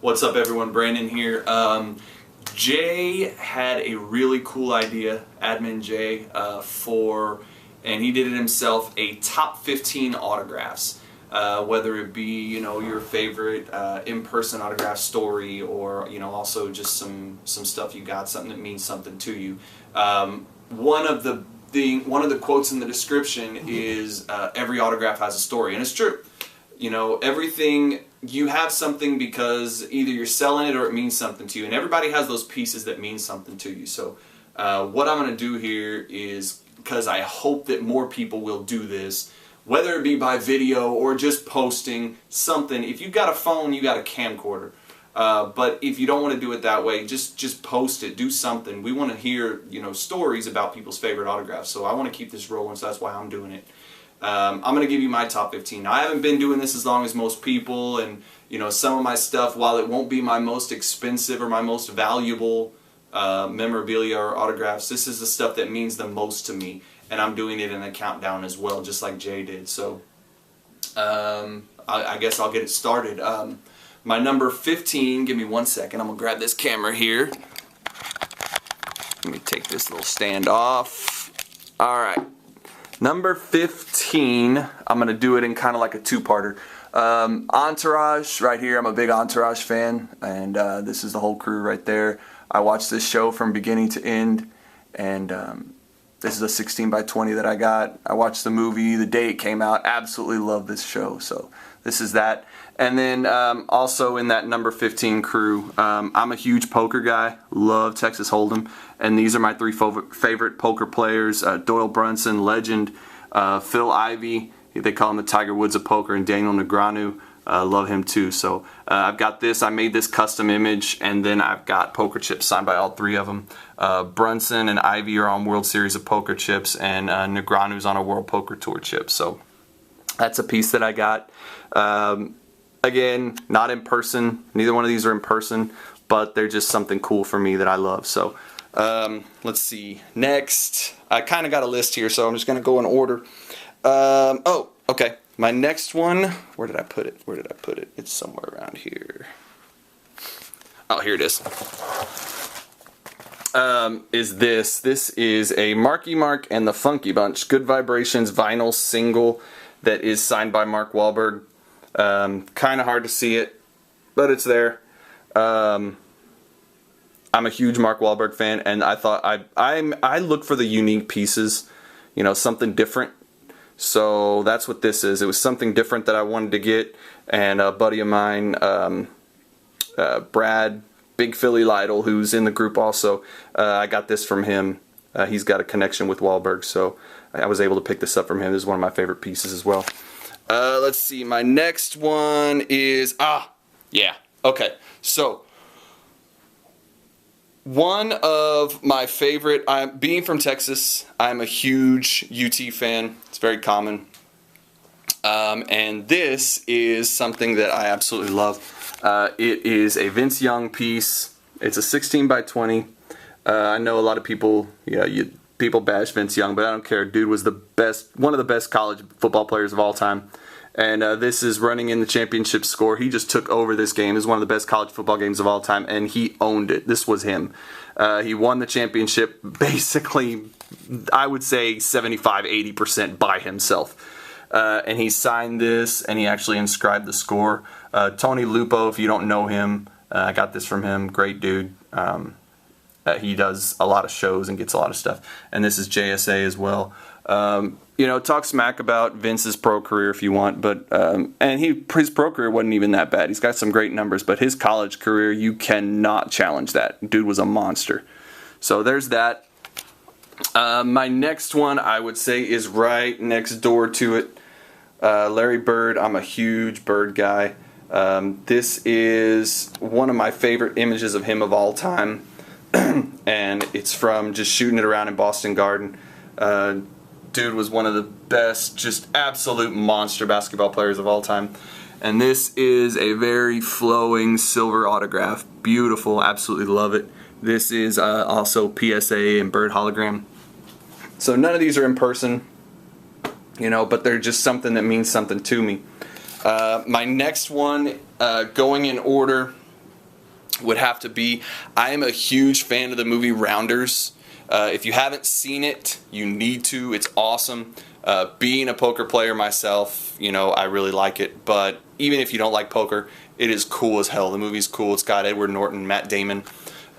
What's up, everyone? Brandon here. Jay had a really cool idea, Admin Jay, and he did it himself, a top 15 autographs. Whether it be, your favorite in-person autograph story, or, also just some stuff you got, something that means something to you. One of the quotes in the description is, every autograph has a story, and it's true. Everything, you have something because either you're selling it or it means something to you, and everybody has those pieces that mean something to you. So what I'm going to do here is, because I hope that more people will do this, whether it be by video or just posting something. If you've got a phone, you got a camcorder. But if you don't want to do it that way, just post it, do something. We want to hear, stories about people's favorite autographs. So I want to keep this rolling, so that's why I'm doing it. I'm going to give you my top 15. Now, I haven't been doing this as long as most people, and some of my stuff, while it won't be my most expensive or my most valuable memorabilia or autographs, this is the stuff that means the most to me, and I'm doing it in a countdown as well, just like Jay did. So I guess I'll get it started. My number 15, give me 1 second, I'm going to grab this camera here. Let me take this little stand off. Alright. Number 15, I'm going to do it in kind of like a two-parter. Entourage, right here. I'm a big Entourage fan, and this is the whole crew right there. I watched this show from beginning to end, and this is a 16 by 20 that I got. I watched the movie the day it came out. Absolutely love this show, so this is that. And then also in that number 15 crew, I'm a huge poker guy. Love Texas Hold'em. And these are my three favorite poker players. Doyle Brunson, legend. Phil Ivey, they call him the Tiger Woods of poker. And Daniel Negreanu, love him too. So I've got this. I made this custom image. And then I've got poker chips signed by all three of them. Brunson and Ivey are on World Series of Poker chips. And Negreanu's on a World Poker Tour chip. So that's a piece that I got. Again, not in person. Neither one of these are in person, but they're just something cool for me that I love. So let's see. Next, I kind of got a list here, so I'm just going to go in order. Oh, okay. My next one, where did I put it? It's somewhere around here. Oh, here it is. Is this. This is a Marky Mark and the Funky Bunch Good Vibrations vinyl single that is signed by Mark Wahlberg. Kind of hard to see it, but it's there. I'm a huge Mark Wahlberg fan, and I thought I look for the unique pieces, something different. So that's what this is. It was something different that I wanted to get, and a buddy of mine, Brad, Big Philly Lytle, who's in the group also, I got this from him. He's got a connection with Wahlberg, so I was able to pick this up from him. This is one of my favorite pieces as well. Let's see, my next one is, okay, so, one of my favorite, being from Texas, I'm a huge UT fan, it's very common, and this is something that I absolutely love. It is a Vince Young piece. It's a 16 by 20, I know a lot of people, people bash Vince Young, but I don't care. Dude was one of the best college football players of all time. And this is running in the championship score. He just took over this game. It was one of the best college football games of all time, and he owned it. This was him. He won the championship basically, I would say, 75-80% by himself. And he signed this, and he actually inscribed the score. Tony Lupo, if you don't know him, I got this from him. Great dude. He does a lot of shows and gets a lot of stuff. And this is JSA as well. Talk smack about Vince's pro career if you want, but his pro career wasn't even that bad. He's got some great numbers, but his college career, you cannot challenge that. Dude was a monster. So there's that. My next one, I would say, is right next door to it. Larry Bird. I'm a huge Bird guy. This is one of my favorite images of him of all time. And it's from just shooting it around in Boston Garden. Dude was one of the best, just absolute monster basketball players of all time. And this is a very flowing silver autograph. Beautiful, absolutely love it. This is also PSA and Bird hologram. So none of these are in person, but they're just something that means something to me. My next one, going in order, would have to be, I am a huge fan of the movie Rounders. If you haven't seen it, you need to. It's awesome. Being a poker player myself, you know, I really like it. But even if you don't like poker, it is cool as hell. The movie's cool. It's got Edward Norton, Matt Damon.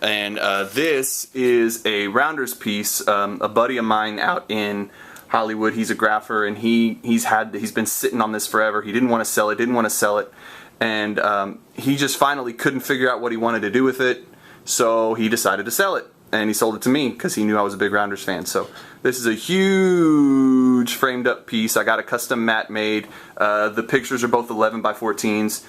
And this is a Rounders piece. A buddy of mine out in Hollywood, he's a grapher, and he's been sitting on this forever. He didn't want to sell it, and he just finally couldn't figure out what he wanted to do with it, so he decided to sell it, and he sold it to me because he knew I was a big Rounders fan. So this is a huge framed up piece. I got a custom mat made. The pictures are both 11 by 14s.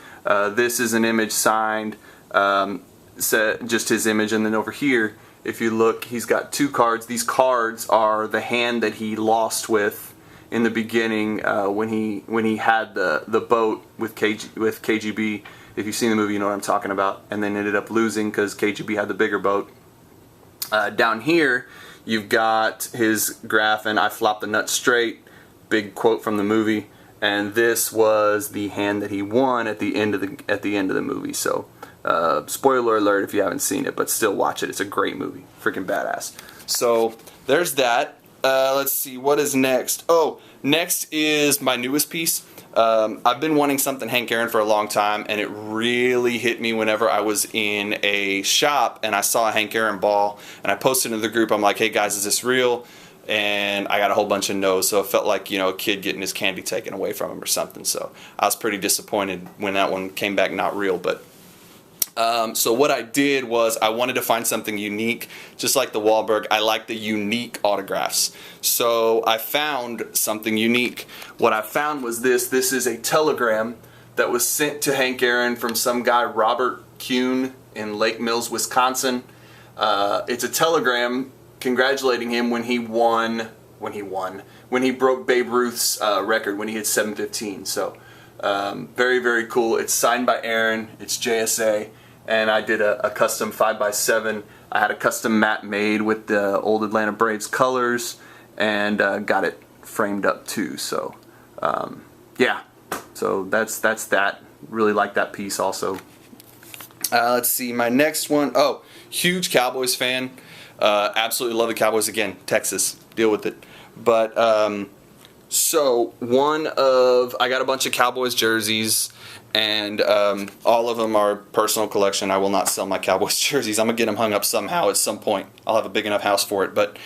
This is an image signed, just his image, and then over here, if you look, he's got 2 cards. These cards are the hand that he lost with in the beginning when he had the boat with KGB. If you've seen the movie, you know what I'm talking about. And then ended up losing because KGB had the bigger boat. Down here, you've got his graph, and I flopped the nut straight. Big quote from the movie. And this was the hand that he won at the end of the movie. So. Spoiler alert if you haven't seen it, but still watch it. It's a great movie. Freaking badass. So there's that. Let's see, what is next? Oh, next is my newest piece. I've been wanting something Hank Aaron for a long time, and it really hit me whenever I was in a shop and I saw a Hank Aaron ball, and I posted into the group. I'm like, hey guys, is this real? And I got a whole bunch of no's, so it felt like, you know, a kid getting his candy taken away from him or something. So I was pretty disappointed when that one came back not real, but so what I did was I wanted to find something unique, just like the Wahlberg. I like the unique autographs. So I found something unique. What I found was this. This is a telegram that was sent to Hank Aaron from some guy, Robert Kuhn, in Lake Mills, Wisconsin. It's a telegram congratulating him when he broke Babe Ruth's record, when he hit 715. So very, very cool. It's signed by Aaron. It's JSA. And I did a custom 5x7. I had a custom mat made with the old Atlanta Braves colors, and got it framed up too. So yeah, so that's that. Really like that piece also. Let's see, my next one. Oh, huge Cowboys fan. Absolutely love the Cowboys. Again, Texas, deal with it. But so I got a bunch of Cowboys jerseys. And all of them are personal collection. I will not sell my Cowboys jerseys. I'm going to get them hung up somehow at some point. I'll have a big enough house for it. But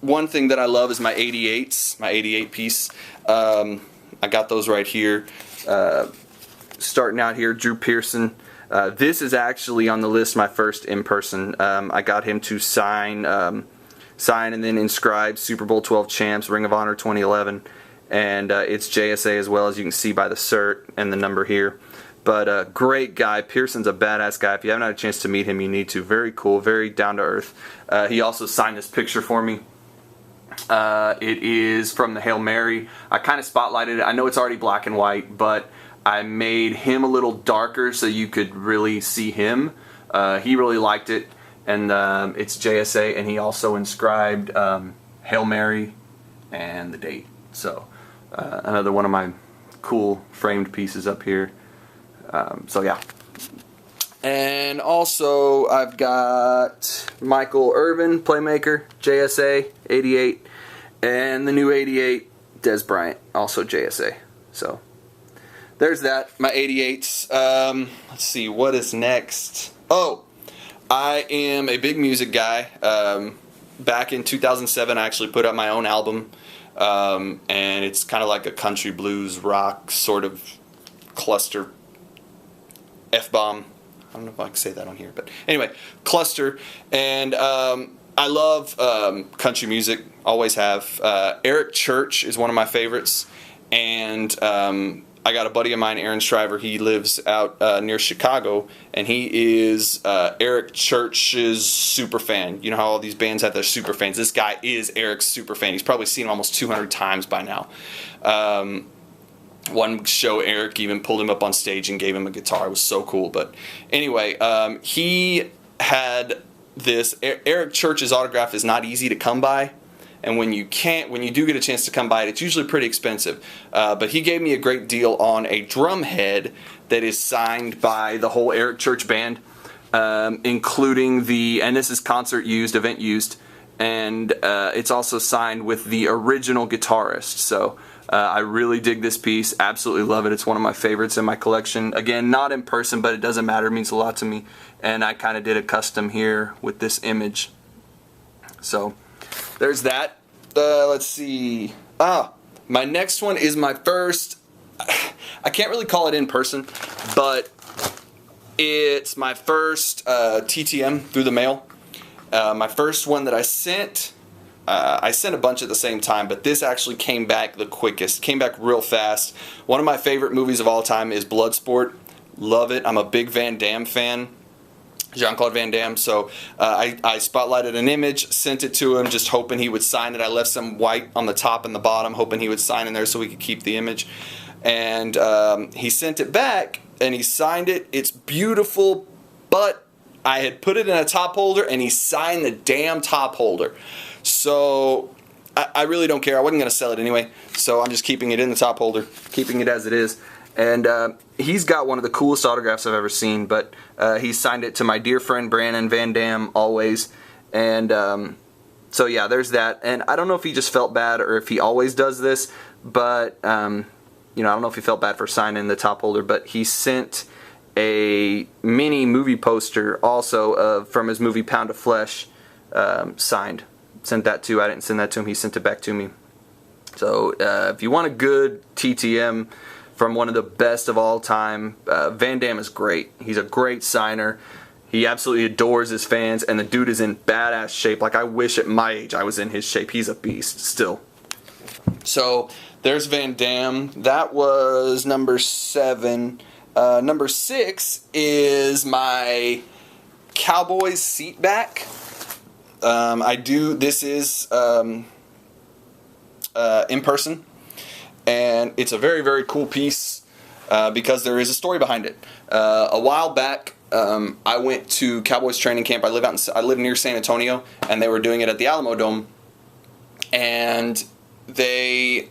one thing that I love is my 88s, my 88 piece. I got those right here. Starting out here, Drew Pearson. This is actually on the list, my first in person. I got him to sign and then inscribe Super Bowl 12 champs, Ring of Honor 2011. And it's JSA as well, as you can see by the cert and the number here. But great guy. Pearson's a badass guy. If you haven't had a chance to meet him, you need to. Very cool, very down to earth. He also signed this picture for me. It is from the Hail Mary. I kind of spotlighted it. I know it's already black and white, but I made him a little darker so you could really see him. He really liked it. And it's JSA, and he also inscribed Hail Mary and the date. So another one of my cool framed pieces up here. So yeah. And also I've got Michael Irvin, playmaker, JSA, 88. And the new 88, Des Bryant, also JSA. So there's that, my 88s. Let's see, what is next? Oh, I am a big music guy. Back in 2007, I actually put out my own album. And it's kind of like a country blues rock sort of cluster. F-bomb. I don't know if I can say that on here, but anyway, cluster. And I love country music, always have. Eric Church is one of my favorites. And I got a buddy of mine, Aaron Shriver. He lives out near Chicago, and he is Eric Church's super fan. You know how all these bands have their super fans? This guy is Eric's super fan. He's probably seen him almost 200 times by now. One show, Eric even pulled him up on stage and gave him a guitar. It was so cool. But anyway, he had this. Eric Church's autograph is not easy to come by. and when you do get a chance to come by it, it's usually pretty expensive. But he gave me a great deal on a drum head that is signed by the whole Eric Church band, including and this is concert used, event used, and it's also signed with the original guitarist. So I really dig this piece, absolutely love it. It's one of my favorites in my collection. Again, not in person, but it doesn't matter, it means a lot to me. And I kind of did a custom here with this image. So there's that. Let's see. My next one is my first, I can't really call it in person, but it's my first TTM through the mail. My first one that I sent a bunch at the same time, but this actually came back the quickest. Came back real fast. One of my favorite movies of all time is Bloodsport. Love it. I'm a big Van Damme fan. Jean-Claude Van Damme. So I spotlighted an image, sent it to him, just hoping he would sign it. I left some white on the top and the bottom, hoping he would sign in there so we could keep the image. And he sent it back, and he signed it. It's beautiful, but I had put it in a top holder, and he signed the damn top holder. So I really don't care. I wasn't going to sell it anyway, so I'm just keeping it in the top holder, keeping it as it is. And he's got one of the coolest autographs I've ever seen, but he signed it to my dear friend Brandon Van Damme, always. And so yeah, there's that. And I don't know if he just felt bad or if he always does this, but you know, I don't know if he felt bad for signing the top holder, but he sent a mini movie poster also from his movie Pound of Flesh, signed. Sent that to, I didn't send that to him, he sent it back to me. So if you want a good TTM from one of the best of all time, Van Damme is great. He's a great signer. He absolutely adores his fans, and the dude is in badass shape. Like, I wish at my age I was in his shape. He's a beast still. So there's Van Damme. That was number 7. Number 6 is my Cowboys seat back. This is in person, and it's a very, very cool piece because there is a story behind it. A while back, I went to Cowboys training camp. I live near San Antonio, and they were doing it at the Alamo Dome. And if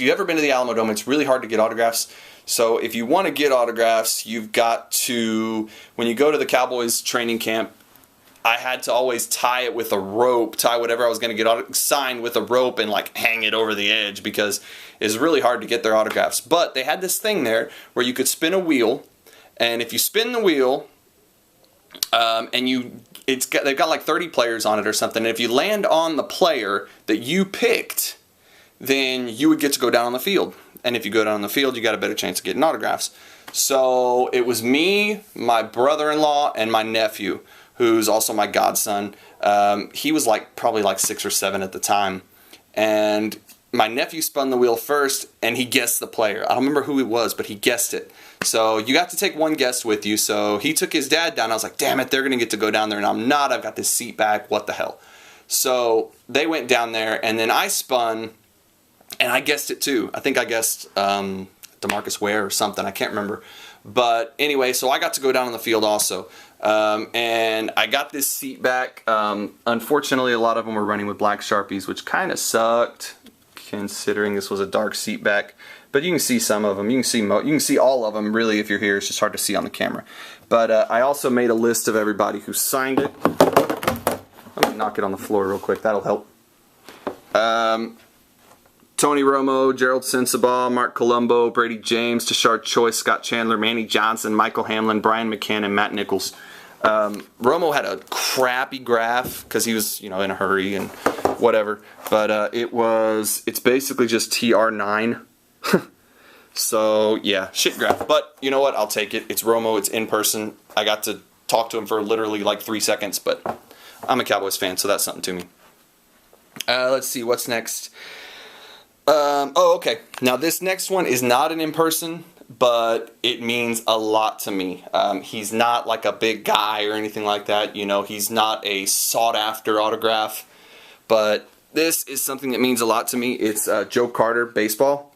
you've ever been to the Alamo Dome, it's really hard to get autographs. So if you want to get autographs, you've got to, when you go to the Cowboys training camp, I had to always tie it with a rope, tie whatever I was going to get signed with a rope and like hang it over the edge because it's really hard to get their autographs. But they had this thing there where you could spin a wheel, and if you spin the wheel, they've got like 30 players on it or something, and if you land on the player that you picked, then you would get to go down on the field. And if you go down on the field, you got a better chance of getting autographs. So it was me, my brother-in-law, and my nephew, who's also my godson. He was probably 6 or 7 at the time. And my nephew spun the wheel first, and he guessed the player. I don't remember who it was, but he guessed it. So you got to take one guest with you. So he took his dad down. I was like, damn it, they're going to get to go down there, and I'm not. I've got this seat back. What the hell? So they went down there, and then I spun, and I guessed it too. I think I guessed DeMarcus Ware or something. I can't remember. But anyway, so I got to go down on the field also. And I got this seat back. Unfortunately, a lot of them were running with black Sharpies, which kind of sucked, considering this was a dark seat back. But you can see some of them. You can see all of them, really, if you're here. It's just hard to see on the camera. But I also made a list of everybody who signed it. Let me knock it on the floor real quick. That'll help. Tony Romo, Gerald Sensabaugh, Mark Colombo, Brady James, Tashard Choice, Scott Chandler, Manny Johnson, Michael Hamlin, Brian McCann, and Matt Nichols. Romo had a crappy graph because he was, in a hurry and whatever. But it's basically just TR9. So yeah, shit graph. But you know what? I'll take it. It's Romo. It's in person. I got to talk to him for literally 3 seconds. But I'm a Cowboys fan, so that's something to me. Let's see what's next. Okay. Now this next one is not an in-person, but it means a lot to me. He's not like a big guy or anything like that. He's not a sought-after autograph, but this is something that means a lot to me. It's Joe Carter baseball.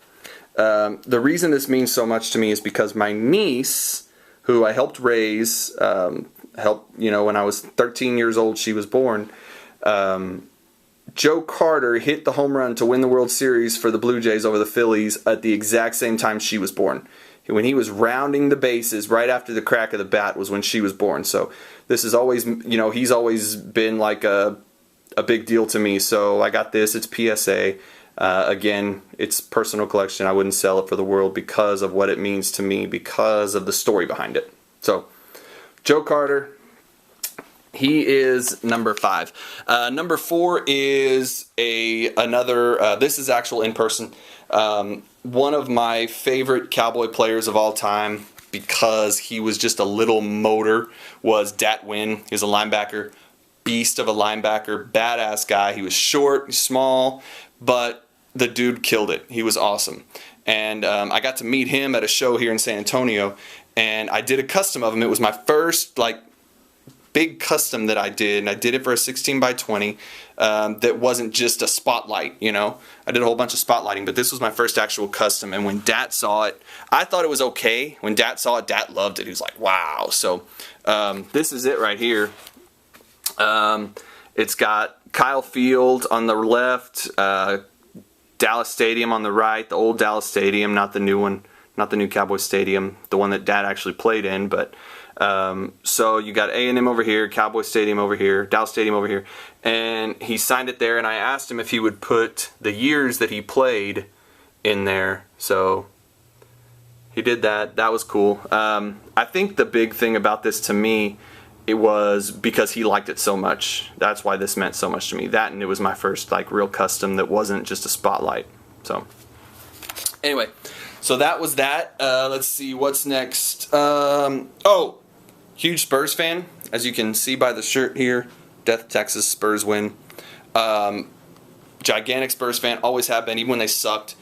The reason this means so much to me is because my niece, who I helped raise, when I was 13 years old, she was born. Joe Carter hit the home run to win the World Series for the Blue Jays over the Phillies at the exact same time she was born. When he was rounding the bases right after the crack of the bat was when she was born. So this is always, he's always been like a big deal to me. So I got this. It's PSA. Again, it's personal collection. I wouldn't sell it for the world because of what it means to me, because of the story behind it. So Joe Carter, he is number 5. Number 4 is another. This is actual in person. One of my favorite Cowboy players of all time, because he was just a little motor, was Dat Nguyen. He was a linebacker, beast of a linebacker, badass guy. He was short, small, but the dude killed it. He was awesome. And I got to meet him at a show here in San Antonio, and I did a custom of him. It was my first big custom that I did, and I did it for a 16 by 20 that wasn't just a spotlight, I did a whole bunch of spotlighting, but this was my first actual custom. And when Dat saw it, I thought it was okay. When Dat saw it, Dat loved it. He was like, wow. So this is it right here. It's got Kyle Field on the left, Dallas Stadium on the right, the old Dallas Stadium, not the new one, not the new Cowboy Stadium, the one that Dad actually played in. But so you got A&M over here, Cowboy Stadium over here, Dallas Stadium over here, and he signed it there. And I asked him if he would put the years that he played in there. So he did that. That was cool. I think the big thing about this to me, it was because he liked it so much. That's why this meant so much to me. That, and it was my first real custom that wasn't just a spotlight. So anyway, so that was that. Let's see what's next. Huge Spurs fan, as you can see by the shirt here. Death Texas, Spurs win. Gigantic Spurs fan, always have been, even when they sucked.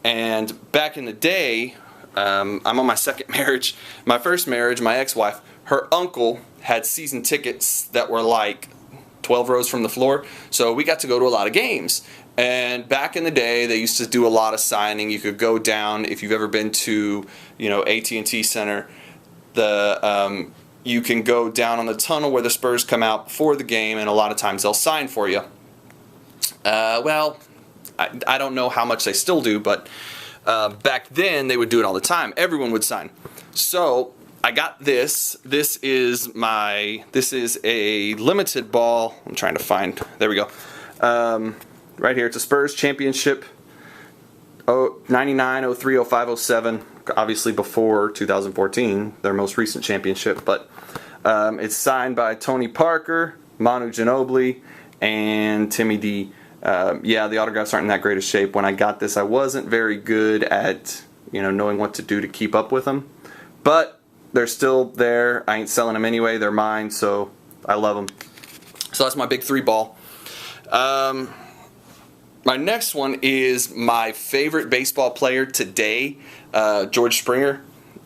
And back in the day, I'm on my second marriage. My first marriage, my ex-wife, her uncle had season tickets that were 12 rows from the floor, so we got to go to a lot of games. And back in the day, they used to do a lot of signing. You could go down, if you've ever been to AT&T Center, you can go down on the tunnel where the Spurs come out before the game, and a lot of times they'll sign for you. I don't know how much they still do, but back then they would do it all the time. Everyone would sign. So I got this. This is a limited ball. I'm trying to find. There we go. Right here. It's a Spurs championship. 99, 03, 05, 07. Obviously before 2014, their most recent championship. But it's signed by Tony Parker, Manu Ginobili, and Timmy D. The autographs aren't in that great of shape. When I got this, I wasn't very good at knowing what to do to keep up with them. But they're still there. I ain't selling them anyway. They're mine, so I love them. So that's my big 3 ball. My next one is my favorite baseball player today, George Springer.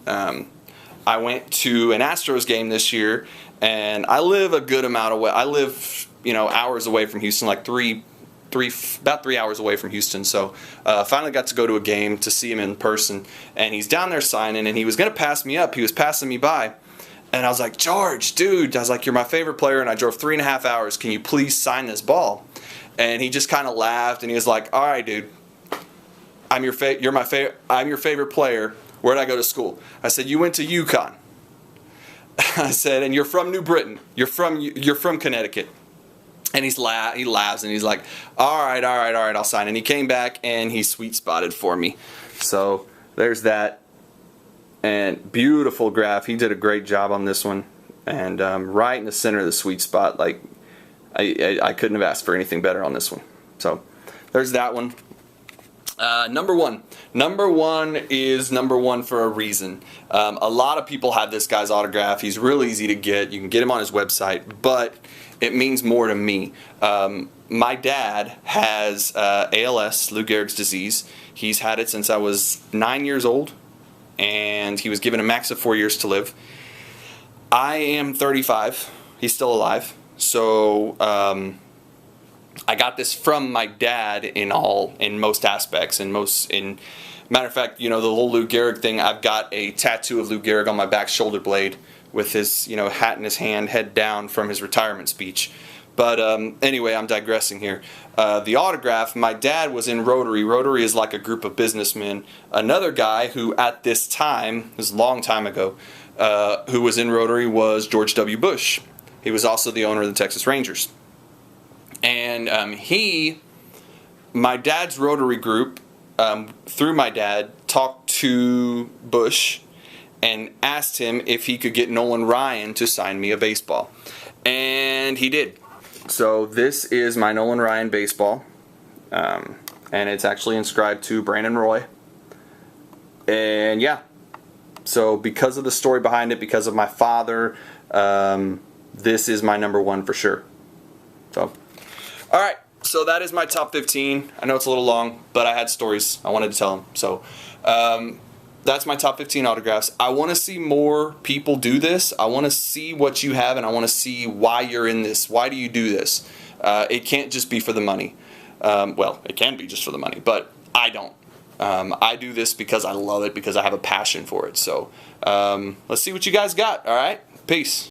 I went to an Astros game this year, and I live a good amount away. I live, hours away from Houston, about 3 hours away from Houston. So finally got to go to a game to see him in person, and he's down there signing, and he was going to pass me up. He was passing me by, and I was like, George, dude, I was like, you're my favorite player, and I drove 3.5 hours. Can you please sign this ball? And he just kind of laughed, and he was like, all right, dude, I'm your favorite player. Where'd I go to school? I said, you went to UConn. I said, and you're from New Britain. You're from Connecticut. And he laughs, and he's like, all right, I'll sign. And he came back, and he sweet spotted for me. So there's that. And beautiful graph. He did a great job on this one. And right in the center of the sweet spot. I couldn't have asked for anything better on this one. So there's that one. Number one. Number one is number one for a reason. A lot of people have this guy's autograph. He's real easy to get. You can get him on his website, but it means more to me. My dad has ALS, Lou Gehrig's disease. He's had it since I was 9 years old, and he was given a max of 4 years to live. I am 35. He's still alive. So I got this from my dad in most aspects. Matter of fact, the whole Lou Gehrig thing, I've got a tattoo of Lou Gehrig on my back shoulder blade with his hat in his hand, head down from his retirement speech. But anyway, I'm digressing here. the autograph, my dad was in Rotary. Rotary is like a group of businessmen. Another guy who at this time, this is a long time ago, who was in Rotary was George W. Bush. He was also the owner of the Texas Rangers. And my dad's Rotary group, through my dad, talked to Bush and asked him if he could get Nolan Ryan to sign me a baseball. And he did. So this is my Nolan Ryan baseball. And it's actually inscribed to Brandon Roy. And yeah. So because of the story behind it, because of my father, this is my number one for sure. So, alright. So that is my top 15. I know it's a little long, but I had stories I wanted to tell them. So that's my top 15 autographs. I want to see more people do this. I want to see what you have, and I want to see why you're in this. Why do you do this? It can't just be for the money. Well, it can be just for the money, but I don't. I do this because I love it, because I have a passion for it. So let's see what you guys got. All right? Peace.